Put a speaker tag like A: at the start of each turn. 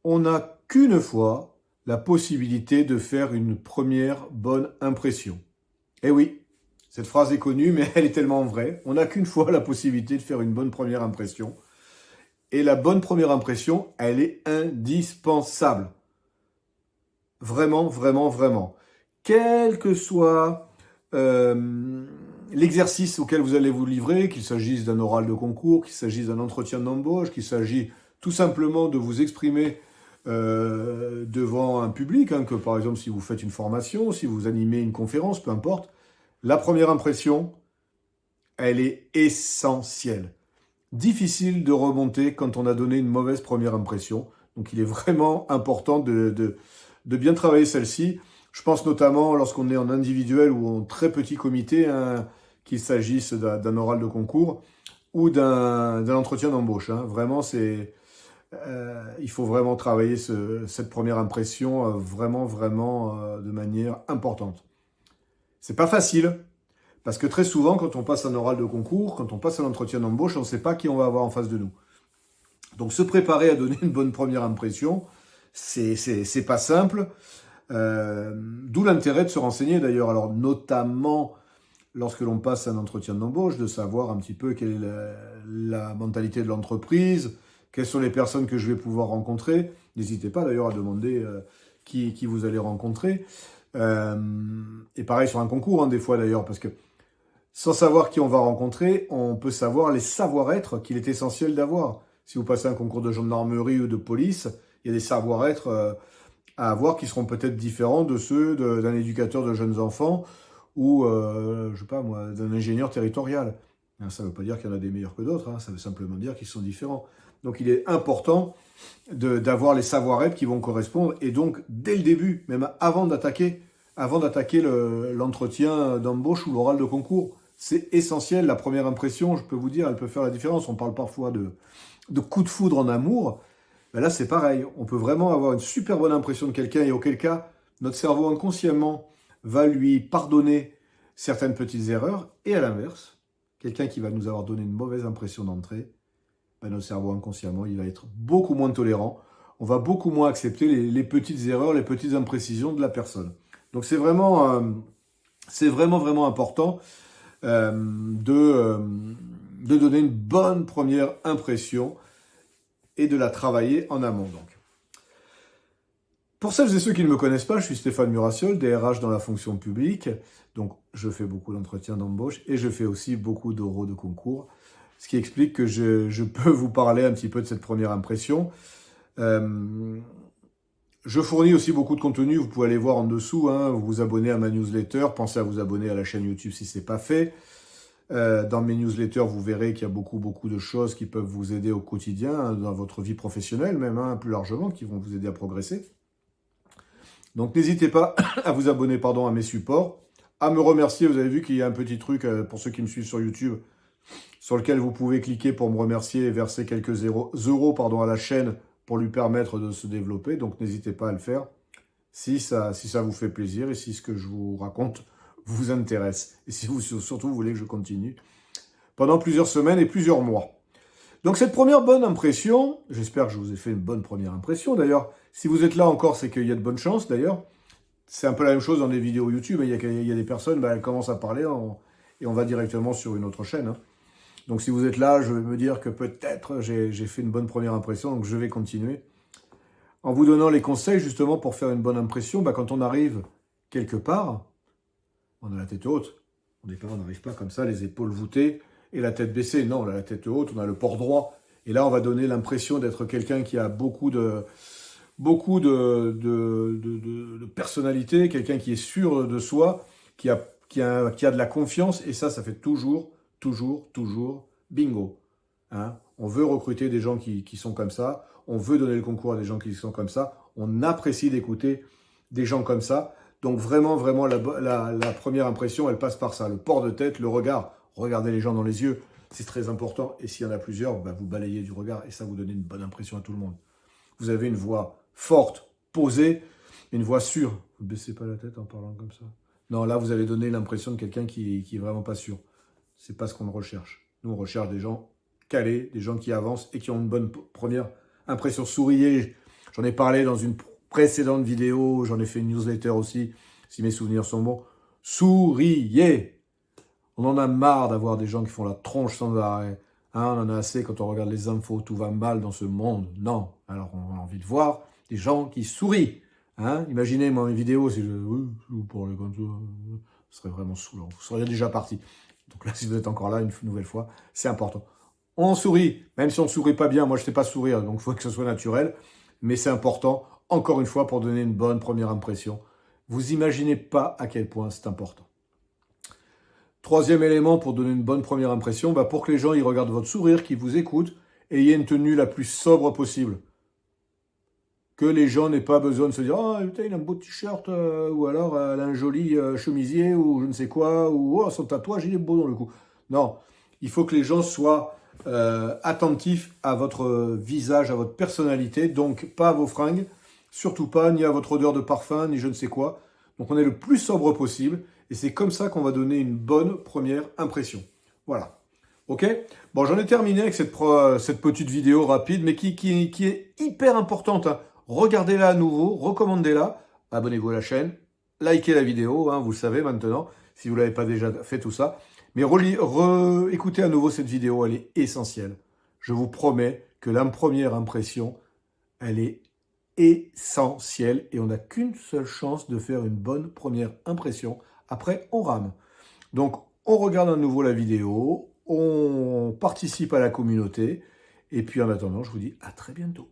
A: on n'a qu'une fois la possibilité de faire une première bonne impression. Eh oui, cette phrase est connue, mais elle est tellement vraie. On n'a qu'une fois la possibilité de faire une bonne première impression. Et la bonne première impression, elle est indispensable. Vraiment, vraiment, vraiment. Quel que soit l'exercice auquel vous allez vous livrer, qu'il s'agisse d'un oral de concours, qu'il s'agisse d'un entretien d'embauche, qu'il s'agisse tout simplement de vous exprimer devant un public, hein, que par exemple si vous faites une formation, si vous animez une conférence, peu importe, la première impression, elle est essentielle. Difficile de remonter quand on a donné une mauvaise première impression. Donc il est vraiment important de bien travailler celle-ci. Je pense notamment lorsqu'on est en individuel ou en très petit comité, hein, qu'il s'agisse d'un oral de concours ou d'un entretien d'embauche. Hein. Vraiment, il faut vraiment travailler cette première impression vraiment de manière importante. C'est pas facile, parce que très souvent, quand on passe un oral de concours, quand on passe un entretien d'embauche, on ne sait pas qui on va avoir en face de nous. Donc se préparer à donner une bonne première impression, c'est pas simple. D'où l'intérêt de se renseigner d'ailleurs, alors notamment lorsque l'on passe un entretien d'embauche, de savoir un petit peu quelle est la mentalité de l'entreprise, quelles sont les personnes que je vais pouvoir rencontrer. N'hésitez pas d'ailleurs à demander qui vous allez rencontrer. Et pareil sur un concours, hein, des fois d'ailleurs, parce que sans savoir qui on va rencontrer, on peut savoir les savoir-être qu'il est essentiel d'avoir. Si vous passez un concours de gendarmerie ou de police, il y a des savoir-être à avoir qui seront peut-être différents de ceux d'un éducateur de jeunes enfants ou, je sais pas moi, d'un ingénieur territorial. Ça ne veut pas dire qu'il y en a des meilleurs que d'autres, hein, ça veut simplement dire qu'ils sont différents. Donc il est important d'avoir les savoir-être qui vont correspondre, et donc dès le début, même avant d'attaquer l'entretien d'embauche ou l'oral de concours, c'est essentiel. La première impression, je peux vous dire, elle peut faire la différence. On parle parfois de coup de foudre en amour. Ben là, c'est pareil. On peut vraiment avoir une super bonne impression de quelqu'un, et auquel cas, notre cerveau inconsciemment va lui pardonner certaines petites erreurs. Et à l'inverse, quelqu'un qui va nous avoir donné une mauvaise impression d'entrée, ben notre cerveau inconsciemment, il va être beaucoup moins tolérant. On va beaucoup moins accepter les petites erreurs, les petites imprécisions de la personne. Donc c'est vraiment important de donner une bonne première impression et de la travailler en amont. Donc. Pour celles et ceux qui ne me connaissent pas, je suis Stéphane Murassiol, DRH dans la fonction publique. Donc je fais beaucoup d'entretiens d'embauche et je fais aussi beaucoup d'oraux de concours. Ce qui explique que je peux vous parler un petit peu de cette première impression. Je fournis aussi beaucoup de contenu, vous pouvez aller voir en dessous, hein, vous abonner à ma newsletter, pensez à vous abonner à la chaîne YouTube si ce n'est pas fait. Dans mes newsletters, vous verrez qu'il y a beaucoup de choses qui peuvent vous aider au quotidien, hein, dans votre vie professionnelle même, hein, plus largement, qui vont vous aider à progresser. Donc n'hésitez pas à vous abonner à mes supports, à me remercier. Vous avez vu qu'il y a un petit truc, pour ceux qui me suivent sur YouTube, sur lequel vous pouvez cliquer pour me remercier et verser quelques euros à la chaîne pour lui permettre de se développer. Donc n'hésitez pas à le faire si ça vous fait plaisir et si ce que je vous raconte vous intéresse. Et si vous surtout vous voulez que je continue pendant plusieurs semaines et plusieurs mois. Donc cette première bonne impression, j'espère que je vous ai fait une bonne première impression. D'ailleurs, si vous êtes là encore, c'est qu'il y a de bonnes chances. D'ailleurs, c'est un peu la même chose dans des vidéos YouTube. Il y a des personnes, elles commencent à parler et on va directement sur une autre chaîne. Hein. Donc si vous êtes là, je vais me dire que peut-être j'ai fait une bonne première impression, donc je vais continuer. En vous donnant les conseils justement pour faire une bonne impression, quand on arrive quelque part, on a la tête haute. Au départ, on n'arrive pas comme ça, les épaules voûtées et la tête baissée. Non, on a la tête haute, on a le port droit. Et là, on va donner l'impression d'être quelqu'un qui a beaucoup de personnalité, quelqu'un qui est sûr de soi, qui a de la confiance. Et ça fait toujours bingo. Hein, on veut recruter des gens qui sont comme ça. On veut donner le concours à des gens qui sont comme ça. On apprécie d'écouter des gens comme ça. Donc vraiment, la première impression, elle passe par ça. Le port de tête, le regard. Regardez les gens dans les yeux, c'est très important. Et s'il y en a plusieurs, vous balayez du regard et ça vous donne une bonne impression à tout le monde. Vous avez une voix forte, posée, une voix sûre. Vous ne baissez pas la tête en parlant comme ça. Non, là, vous allez donner l'impression de quelqu'un qui est vraiment pas sûr. C'est pas ce qu'on recherche. Nous, on recherche des gens calés, des gens qui avancent et qui ont une bonne première impression. Souriez, J'en ai parlé dans une précédente vidéo, j'en ai fait une newsletter aussi, si mes souvenirs sont bons. Souriez! On en a marre d'avoir des gens qui font la tronche sans arrêt. Hein, on en a assez quand on regarde les infos, tout va mal dans ce monde. Non. Alors on a envie de voir des gens qui sourient. Hein, imaginez, moi, mes vidéos, si je vous parlais comme ça, ce serait vraiment saoulant. Vous seriez déjà parti. Donc là, si vous êtes encore là, une nouvelle fois, c'est important. On sourit, même si on ne sourit pas bien. Moi, je ne sais pas sourire, donc il faut que ce soit naturel. Mais c'est important, encore une fois, pour donner une bonne première impression. Vous imaginez pas à quel point c'est important. Troisième élément pour donner une bonne première impression, pour que les gens ils regardent votre sourire, qu'ils vous écoutent, ayez une tenue la plus sobre possible. Que les gens n'aient pas besoin de se dire « Ah, putain, il a un beau t-shirt, ou alors elle a un joli chemisier, ou je ne sais quoi, ou oh, son tatouage, il est beau dans le coup. » Non, il faut que les gens soient attentifs à votre visage, à votre personnalité, donc pas à vos fringues, surtout pas, ni à votre odeur de parfum, ni je ne sais quoi. Donc on est le plus sobre possible, et c'est comme ça qu'on va donner une bonne première impression. Voilà. Ok? Bon, j'en ai terminé avec cette petite vidéo rapide, mais qui est hyper importante, hein. Regardez-la à nouveau, recommandez-la, abonnez-vous à la chaîne, likez la vidéo, hein, vous le savez maintenant, si vous ne l'avez pas déjà fait tout ça. Mais écoutez à nouveau cette vidéo, elle est essentielle. Je vous promets que la première impression, elle est essentielle et on n'a qu'une seule chance de faire une bonne première impression. Après, on rame. Donc, on regarde à nouveau la vidéo, on participe à la communauté et puis en attendant, je vous dis à très bientôt.